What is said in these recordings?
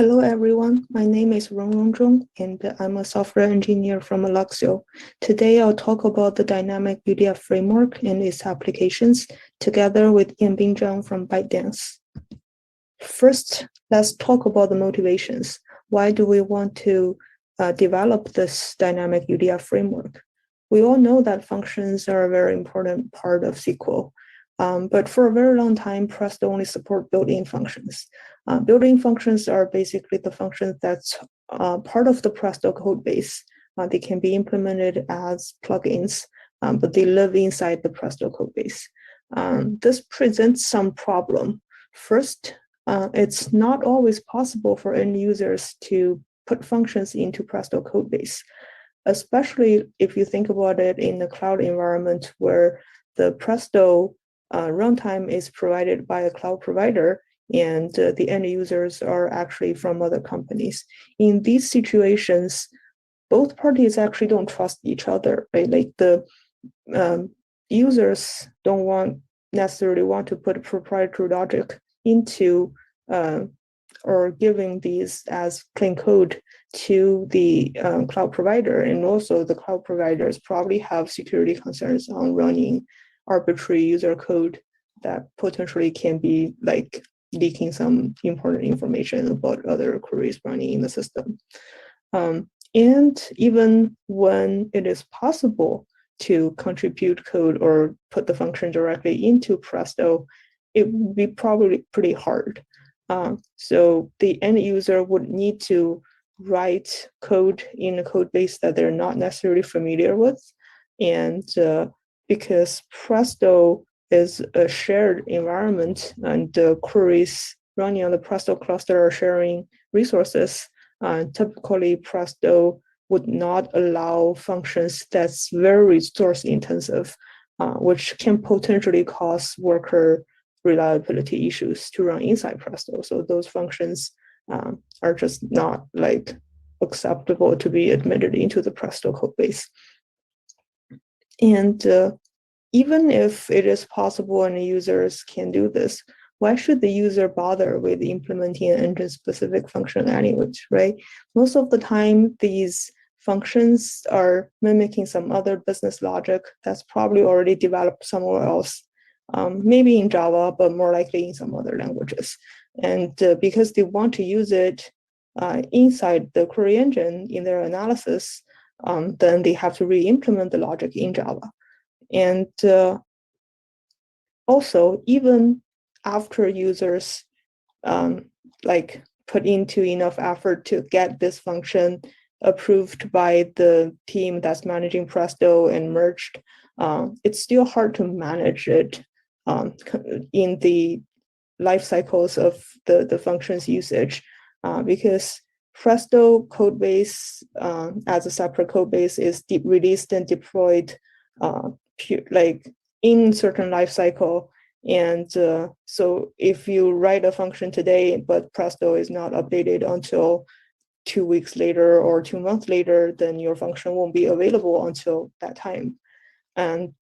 Hello everyone, my name is Rongrong Zhong and I'm a software engineer from Alluxio. Today I'll talk about the dynamic UDF framework and its applications together with Yanbing Zhang from Bytedance. First, let's talk about the motivations. Why do we want to develop this dynamic UDF framework? We all know that functions are a very important part of SQL. But for a very long time, Presto only support built-in functions. Built-in functions are basically the functions that's part of the Presto code base. They can be implemented as plugins, but they live inside the Presto code base. This presents some problem. First, it's not always possible for end users to put functions into Presto code base, especially if you think about it in the cloud environment where the Presto runtime is provided by a cloud provider and the end users are actually from other companies. In these situations, both parties actually don't trust each other, right? Like the users don't necessarily want to put proprietary logic into or giving these as clean code to the cloud provider. And also the cloud providers probably have security concerns on running arbitrary user code that potentially can be like leaking some important information about other queries running in the system. And even when it is possible to contribute code or put the function directly into Presto, it would be probably pretty hard. So the end user would need to write code in a code base that they're not necessarily familiar with. And because Presto is a shared environment and the queries running on the Presto cluster are sharing resources, typically Presto would not allow functions that's very resource intensive, which can potentially cause worker reliability issues to run inside Presto. So those functions are just not like acceptable to be admitted into the Presto code base. And even if it is possible and users can do this, why should the user bother with implementing an engine-specific function anyways, right? Most of the time, these functions are mimicking some other business logic that's probably already developed somewhere else, maybe in Java, but more likely in some other languages. And because they want to use it inside the query engine in their analysis, then they have to re-implement the logic in Java. And also, even after users like put into enough effort to get this function approved by the team that's managing Presto and merged, it's still hard to manage it in the life cycles of the function's usage because Presto codebase as a separate codebase is released and deployed like in certain life cycle. And so if you write a function today, but Presto is not updated until 2 weeks later or 2 months later, then your function won't be available until that time. And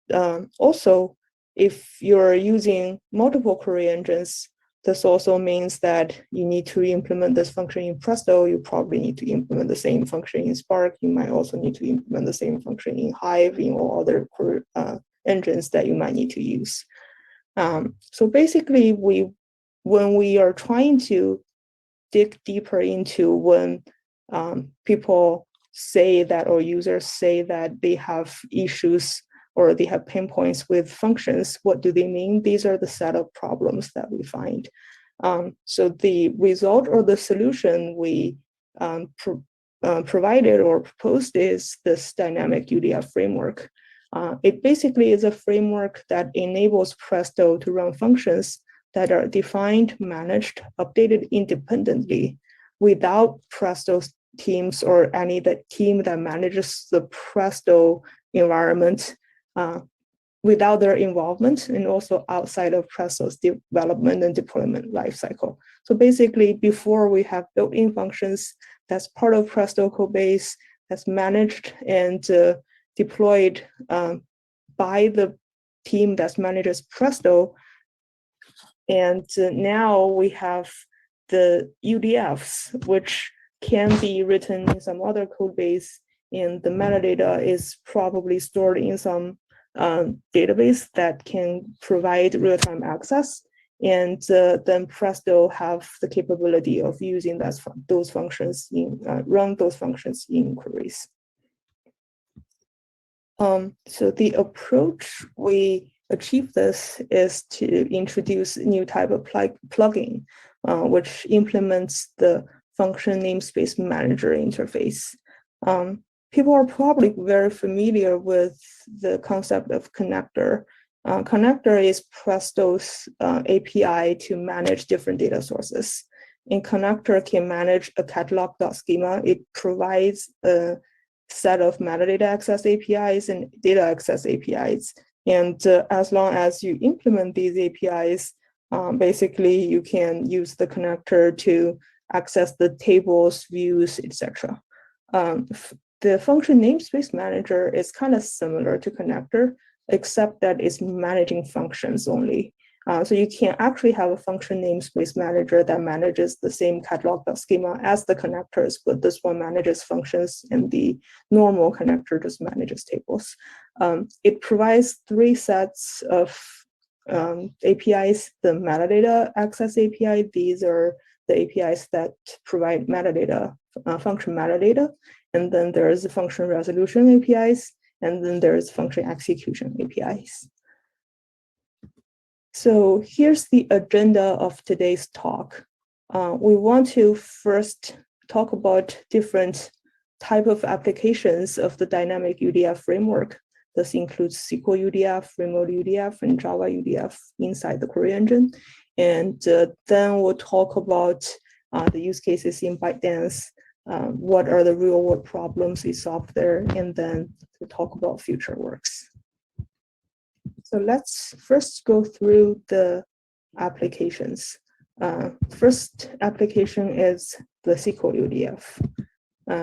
also, if you're using multiple query engines, this also means that you need to implement this function in Presto. You probably need to implement the same function in Spark. You might also need to implement the same function in Hive, in all other engines that you might need to use. So basically, when we are trying to dig deeper into when people say that or users say that they have issues or they have pain points with functions, what do they mean? These are the set of problems that we find. So the result or the solution we provided or proposed is this dynamic UDF framework. It basically is a framework that enables Presto to run functions that are defined, managed, updated independently without Presto teams or any team that manages the Presto environment without their involvement, and also outside of Presto's development and deployment lifecycle. So basically, before we have built-in functions that's part of Presto codebase, that's managed and deployed by the team that manages Presto. And now we have the UDFs, which can be written in some other code base, and the metadata is probably stored in some database that can provide real-time access. And then Presto have the capability of using those functions run those functions in queries. So the approach we achieve this is to introduce a new type of plugin, which implements the function namespace manager interface. People are probably very familiar with the concept of connector. Connector is Presto's API to manage different data sources. And connector can manage a catalog.schema. It provides a set of metadata access APIs and data access APIs. And as long as you implement these APIs, basically you can use the connector to access the tables, views, etc. The function namespace manager is kind of similar to connector, except that it's managing functions only. So you can actually have a function namespace manager that manages the same catalog.schema as the connectors, but this one manages functions and the normal connector just manages tables. It provides 3 sets of APIs. The metadata access API, these are the APIs that provide metadata, function metadata. And then there's the function resolution APIs, and then there's function execution APIs. So here's the agenda of today's talk. We want to first talk about different type of applications of the dynamic UDF framework. This includes SQL UDF, remote UDF, and Java UDF inside the query engine. And then we'll talk about the use cases in Bytedance, what are the real world problems we solve there, and then we'll talk about future works. So let's first go through the applications. First application is the SQL UDF.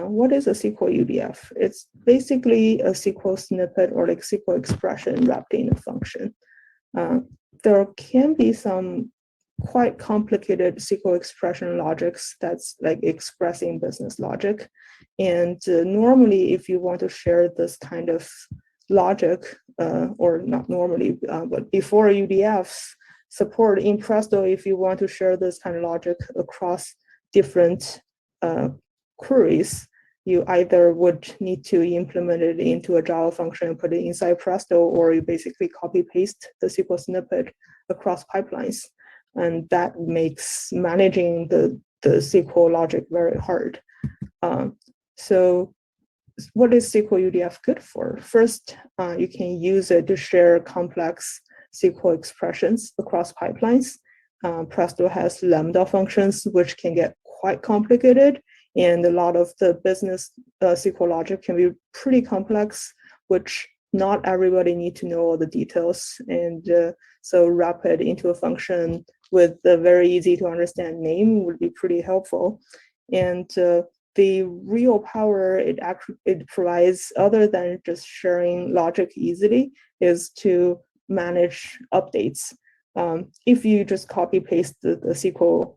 What is a SQL UDF? It's basically a SQL snippet or like SQL expression wrapped in a function. There can be some quite complicated SQL expression logics that's like expressing business logic. And normally, if you want to share this kind of logic, or not normally, but before UDFs support in Presto, if you want to share this kind of logic across different queries, you either would need to implement it into a Java function and put it inside Presto, or you basically copy paste the SQL snippet across pipelines. And that makes managing the SQL logic very hard. So what is SQL UDF good for? First, you can use it to share complex SQL expressions across pipelines. Presto has Lambda functions, which can get quite complicated, and a lot of the business SQL logic can be pretty complex, which not everybody needs to know all the details. And so wrap it into a function with a very easy to understand name would be pretty helpful. And the real power it provides, other than just sharing logic easily, is to manage updates. If you just copy paste the SQL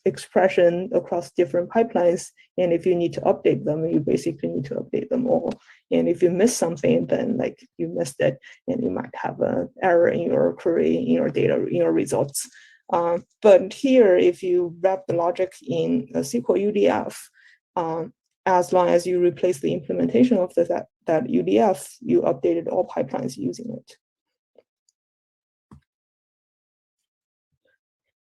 expression across different pipelines, and if you need to update them, you basically need to update them all. And if you miss something, then like you missed it, and you might have an error in your query, in your data, in your results. But here, if you wrap the logic in a SQL UDF, as long as you replace the implementation of that UDF, you updated all pipelines using it.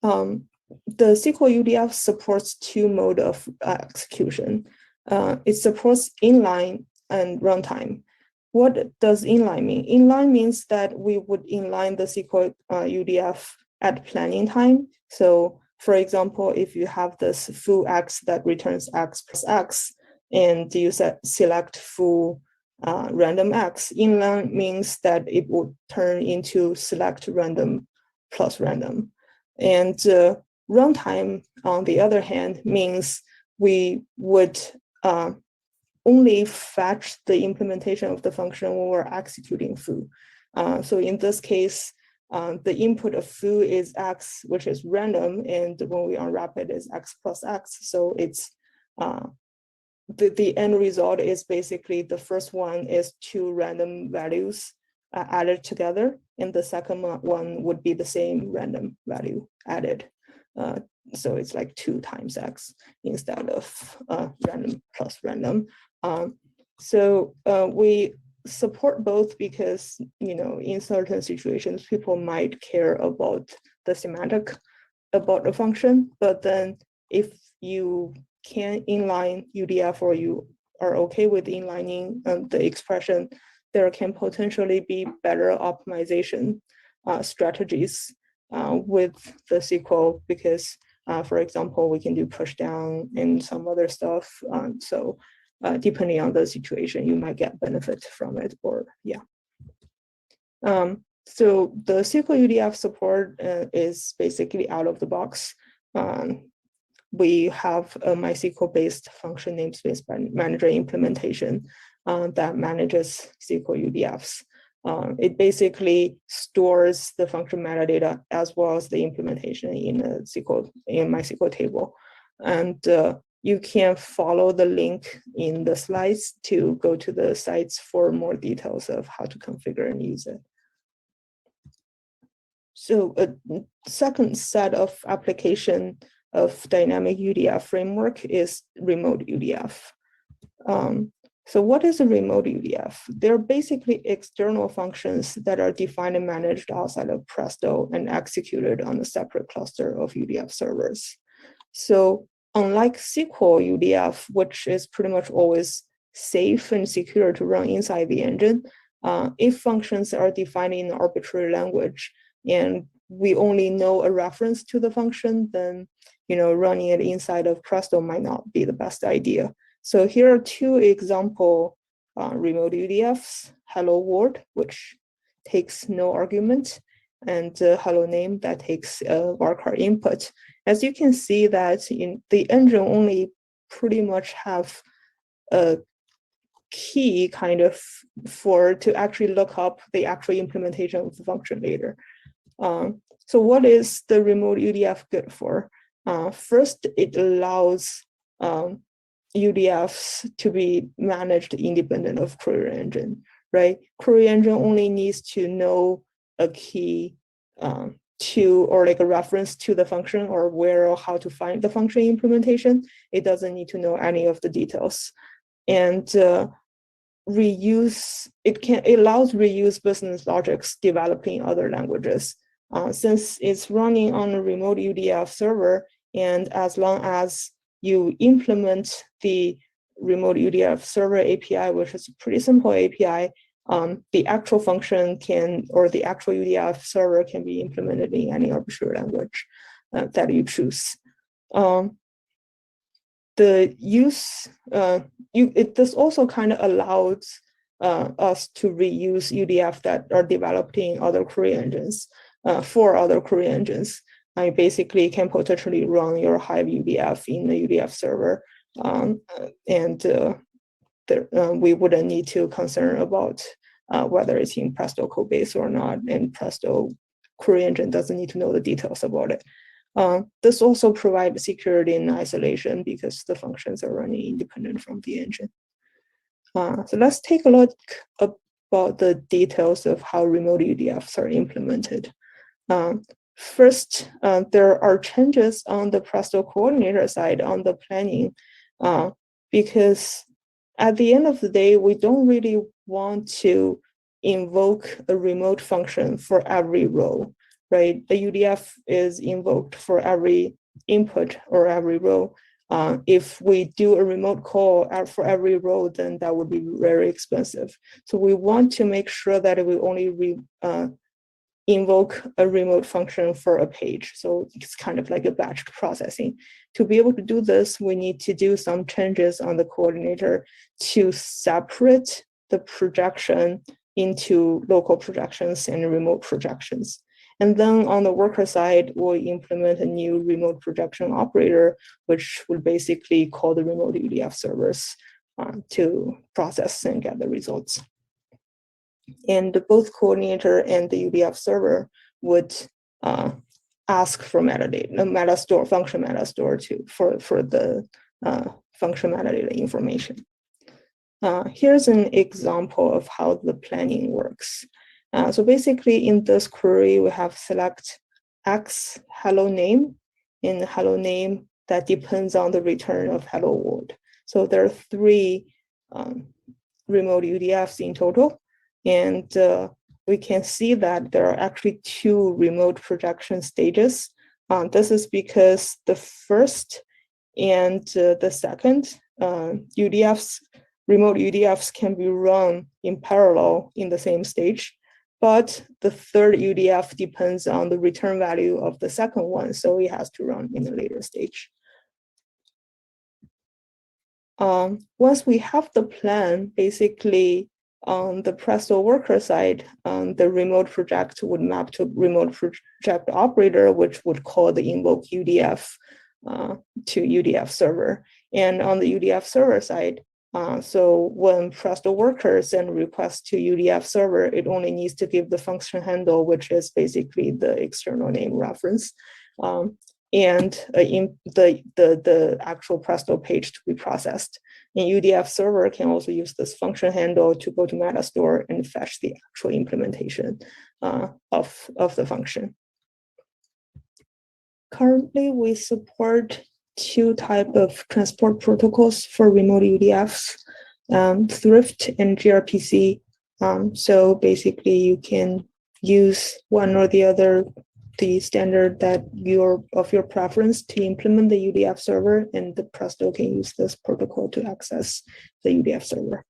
The SQL UDF supports 2 modes of execution. It supports inline and runtime. What does inline mean? Inline means that we would inline the SQL UDF at planning time. So for example, if you have this foo x that returns x plus x, and you select foo random x, inline means that it would turn into select random plus random. And runtime, on the other hand, means we would only fetch the implementation of the function when we're executing foo. So in this case, the input of foo is x, which is random, and when we unwrap it is x plus x. So it's the end result is basically the first one is two random values added together, and the second one would be the same random value added. So it's like 2 times x instead of random plus random. So we support both because, you know, in certain situations, people might care about the semantic about the function, but then if you can inline UDF or you are okay with inlining the expression, there can potentially be better optimization strategies with the SQL because, for example, we can do push down and some other stuff. So depending on the situation, you might get benefit from it, or yeah. So the SQL UDF support is basically out of the box. We have a MySQL-based function namespace manager implementation that manages SQL UDFs. It basically stores the function metadata as well as the implementation in MySQL table. And you can follow the link in the slides to go to the sites for more details of how to configure and use it. So a second set of application of dynamic UDF framework is remote UDF. So what is a remote UDF? They're basically external functions that are defined and managed outside of Presto and executed on a separate cluster of UDF servers. So unlike SQL UDF, which is pretty much always safe and secure to run inside the engine, if functions are defined in an arbitrary language and we only know a reference to the function, then running it inside of Presto might not be the best idea. So here are two example remote UDFs: hello world, which takes no argument, and hello name that takes a varchar input. As you can see that in the engine only pretty much have a key kind of to actually look up the actual implementation of the function later. So what is the remote UDF good for? First, it allows UDFs to be managed independent of query engine, right? Query engine only needs to know a key or like a reference to the function or where or how to find the function implementation. It doesn't need to know any of the details. And it allows reuse business logics developed in other languages. Since it's running on a remote UDF server, and as long as you implement the remote UDF server API, which is a pretty simple API, the actual function or the actual UDF server can be implemented in any arbitrary language that you choose. This also kind of allows us to reuse UDF that are developed in other query engines for other query engines. I basically can potentially run your Hive UDF in the UDF server, we wouldn't need to concern about whether it's in Presto codebase or not, and Presto query engine doesn't need to know the details about it. This also provides security and isolation because the functions are running independent from the engine. So let's take a look about the details of how remote UDFs are implemented. First, there are changes on the Presto coordinator side on the planning, because at the end of the day, we don't really want to invoke a remote function for every row, right? The UDF is invoked for every input or every row. If we do a remote call for every row, then that would be very expensive. So we want to make sure that we only invoke a remote function for a page. So it's kind of like a batch processing. To be able to do this, we need to do some changes on the coordinator to separate the projection into local projections and remote projections. And then on the worker side, we'll implement a new remote projection operator, which will basically call the remote UDF servers to process and get the results. And both coordinator and the UDF server would ask for metadata, metastore, function metastore for the function metadata information. Here's an example of how the planning works. So basically in this query, we have select X hello name, and hello name that depends on the return of hello world. So there are 3 remote UDFs in total. And we can see that there are actually 2 remote projection stages. This is because the first and the second UDFs, remote UDFs can be run in parallel in the same stage. But the third UDF depends on the return value of the second one, so it has to run in a later stage. Once we have the plan, basically on the Presto worker side, the remote project would map to remote project operator, which would call the invoke UDF to UDF server. And on the UDF server side, so when Presto worker send request to UDF server, it only needs to give the function handle, which is basically the external name reference. And in the actual Presto page to be processed. And UDF server can also use this function handle to go to metastore and fetch the actual implementation of the function. Currently, we support 2 types of transport protocols for remote UDFs, Thrift and gRPC. So basically, you can use one or the other, the standard that of your preference to implement the UDF server, and the Presto can use this protocol to access the UDF server.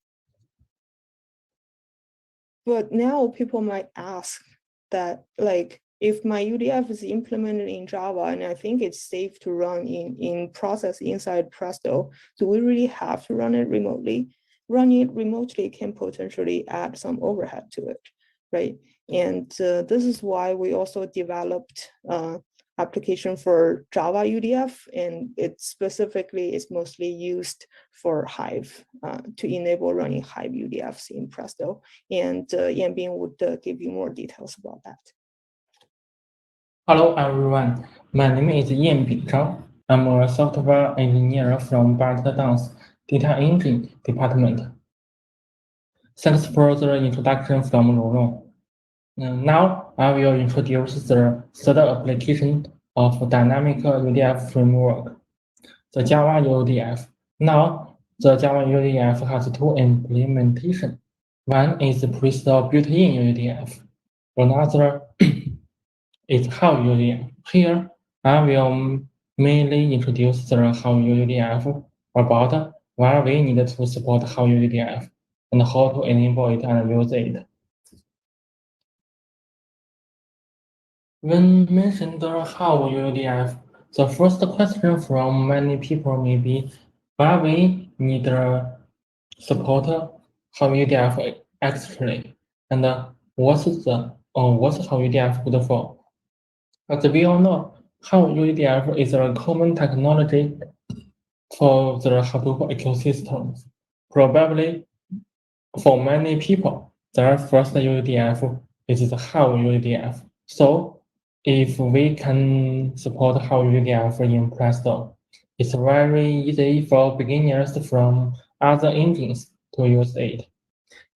But now people might ask that, like, if my UDF is implemented in Java and I think it's safe to run in process inside Presto, do we really have to run it remotely? Running it remotely can potentially add some overhead to it, right? And this is why we also developed application for Java UDF, and it specifically is mostly used for Hive to enable running Hive UDFs in Presto. And Yanbing would give you more details about that. Hello everyone, my name is Yanbing Zhang. I'm a software engineer from Bytedance Data Engine Department. Thanks for the introduction from Rongrong. Now I will introduce the third application of dynamic UDF framework, the Java UDF. Now, the Java UDF has 2 implementations. One is Presto built-in UDF. Another is HiveUDF. Here, I will mainly introduce the HiveUDF about why we need to support HiveUDF and how to enable it and use it. When mentioned HiveUDF, the first question from many people may be why we need support HiveUDF actually, and what's HiveUDF good for? As we all know, HiveUDF is a common technology for the Hadoop ecosystem. Probably for many people, their first UDF is the HiveUDF. So if we can support HiveUDF in Presto, it's very easy for beginners from other engines to use it.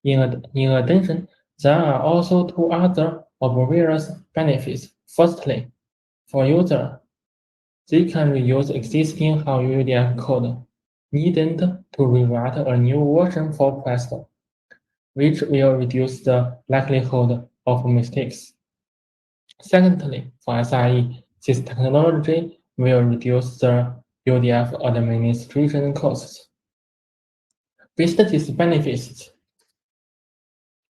In addition, there are also 2 other obvious benefits. Firstly, for users, they can reuse existing HiveUDF code, needn't to rewrite a new version for Presto, which will reduce the likelihood of mistakes. Secondly, for SRE, this technology will reduce the UDF administration costs. With these benefits,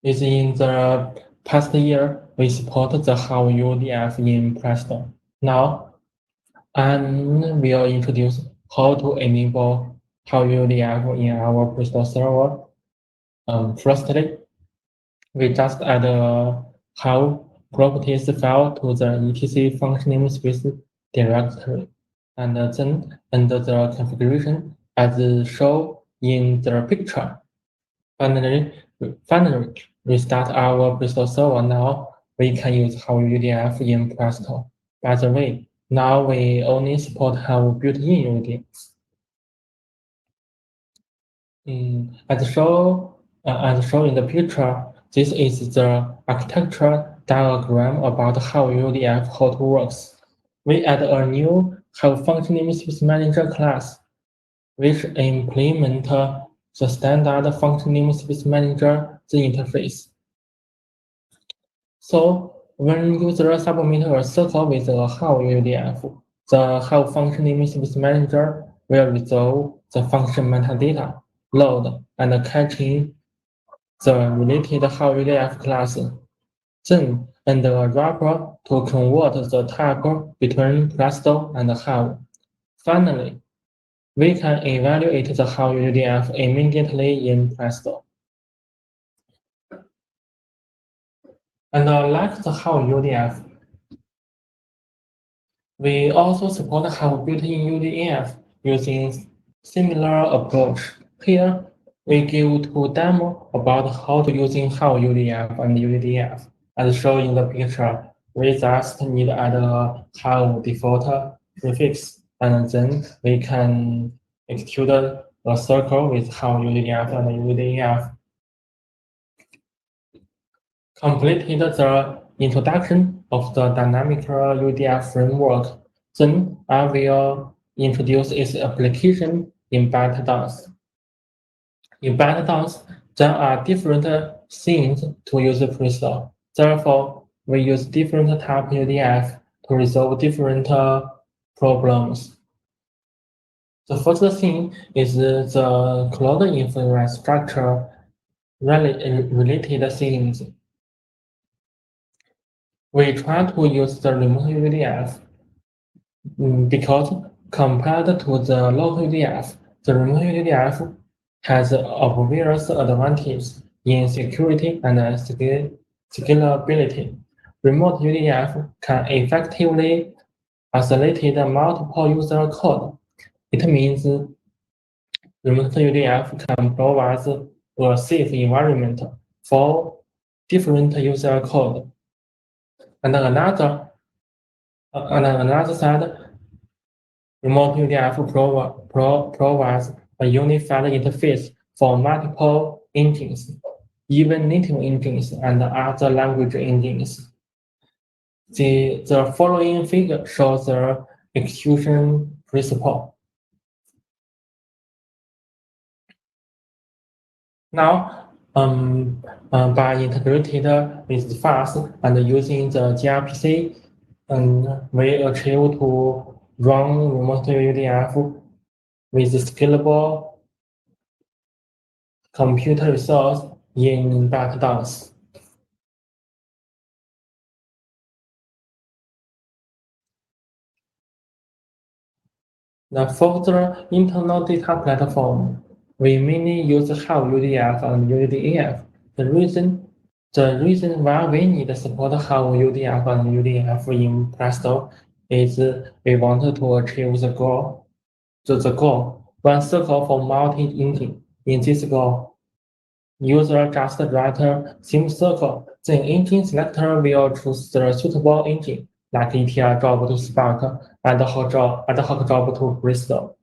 is in the past year, we support the HiveUDF in Presto. Now, I will introduce how to enable HiveUDF in our Presto server. Firstly, we just add a Hive properties file to the etc function namespace directory, and then enter the configuration as shown in the picture. Finally, restart our Presto server now we can use HiveUDF in Presto. By the way, now we only support Hive built-in UDFs. As shown in the picture, this is the architecture diagram about how UDF how to works. We add a new Hive function namespace manager class, which implement the standard function namespace manager, the interface. So when user submit a circle with a Hive UDF, the Hive function namespace manager will resolve the function metadata, load, and catching the related Hive UDF class. Then and a wrapper to convert the type between Presto and Hive. Finally, we can evaluate the Hive UDF immediately in Presto. And like the Hive UDF, we also support Hive built-in UDF using similar approach. Here, we give two demo about how to using Hive UDF and UDF. As shown in the picture, we just need to add a Hive default prefix, and then we can execute a circle with Hive UDF and UDF. Completed the introduction of the dynamical UDF framework, then I will introduce its application in Bytedance. In Bytedance, there are different scenes to use Presto. Therefore, we use different type UDF to resolve different problems. The first thing is the cloud infrastructure related scenes. We try to use the remote UDF because compared to the local UDF, the remote UDF has obvious advantages in security and scalability. Remote UDF can effectively isolate multiple user code. It means remote UDF can provide a safe environment for different user code. And another side, remote UDF provides a unified interface for multiple engines, even native engines and other language engines. The following figure shows the execution principle. Now, by integrated with FAST and using the gRPC, we achieve to run remote UDF with scalable computer resource in Bytedance. For the internal data platform, we mainly use Hive UDF and UDF. The reason why we need support Hive UDF and UDF in Presto is we wanted to achieve the goal. The goal, one circle for multi-engine. In this goal, user just write a same circle. Then engine selector will choose the suitable engine, like ETL job to Spark, ad hoc job to Presto,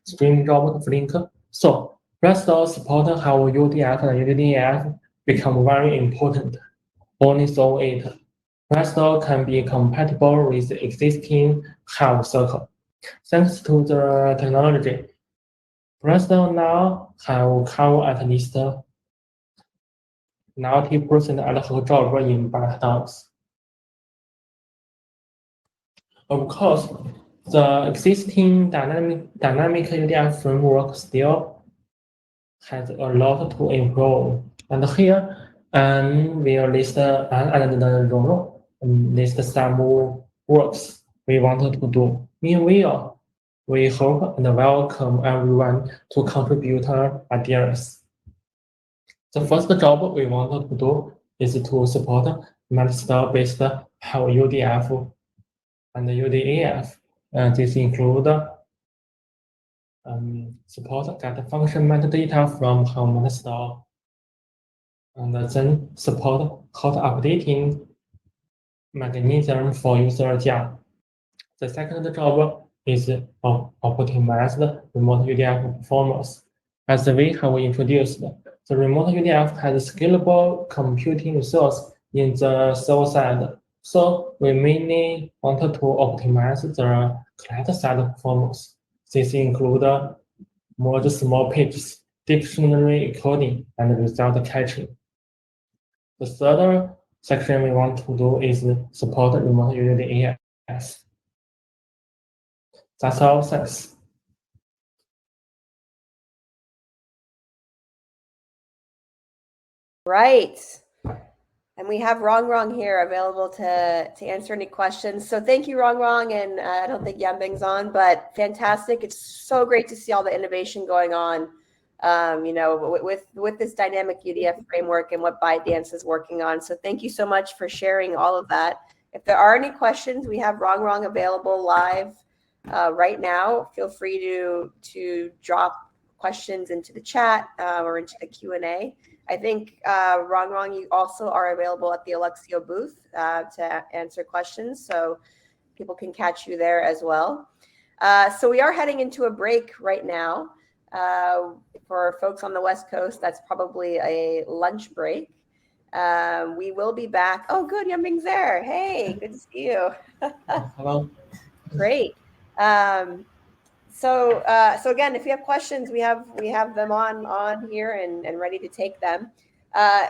stream job to Flink. So Presto support how UDF and UDF become very important. Only so it Presto can be compatible with existing Hive circle. Thanks to the technology, Presto now have covered at least 90% ad hoc job in Bytedance. Of course, the existing dynamic UDF framework still has a lot to improve. And here, we'll list and the Rongrong list some works we wanted to do. Meanwhile, we hope and welcome everyone to contribute ideas. The first job we wanted to do is to support metastyle-based Hive UDF and UDAF. This include support get function metadata from Hive metastyle and then support hot updating mechanism for user Java. The second job is optimize the remote UDF performance. As we have introduced, the remote UDF has scalable computing resource in the server side, so we mainly want to optimize the client-side performance. This includes merge small pages, dictionary encoding, and result caching. The third section we want to do is support remote UDFs. That's all, thanks. Right. And we have Rongrong here available to answer any questions. So thank you, Rongrong. And I don't think Yanbing's on, but fantastic. It's so great to see all the innovation going on, you know, with this dynamic UDF framework and what Bytedance is working on. So thank you so much for sharing all of that. If there are any questions, we have Rongrong available live right now. Feel free to drop questions into the chat or into the Q&A. I think, Rongrong, you also are available at the Alluxio booth to answer questions, so people can catch you there as well. So we are heading into a break right now. For folks on the West Coast, that's probably a lunch break. We will be back. Oh, good, Yanbing's there. Hey, good to see you. Hello. Great. So again, if you have questions, we have them on here and ready to take them.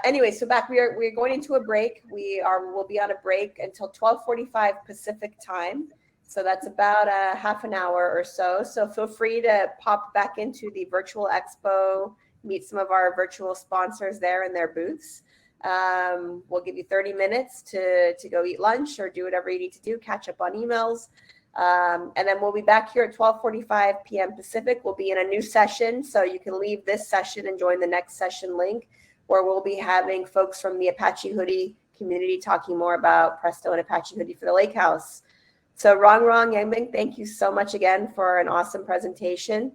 Anyway, so we're going into a break. We'll be on a break until 12:45 Pacific time. So that's about a half an hour or so. So feel free to pop back into the virtual expo, meet some of our virtual sponsors there in their booths. We'll give you 30 minutes to go eat lunch or do whatever you need to do, catch up on emails. And then we'll be back here at 12:45 p.m. Pacific. We'll be in a new session, so you can leave this session and join the next session link, where we'll be having folks from the Apache Hoodie community talking more about Presto and Apache Hoodie for the Lakehouse. So Rongrong Yanbing, thank you so much again for an awesome presentation.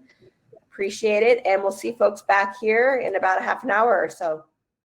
Appreciate it, and we'll see folks back here in about a half an hour or so.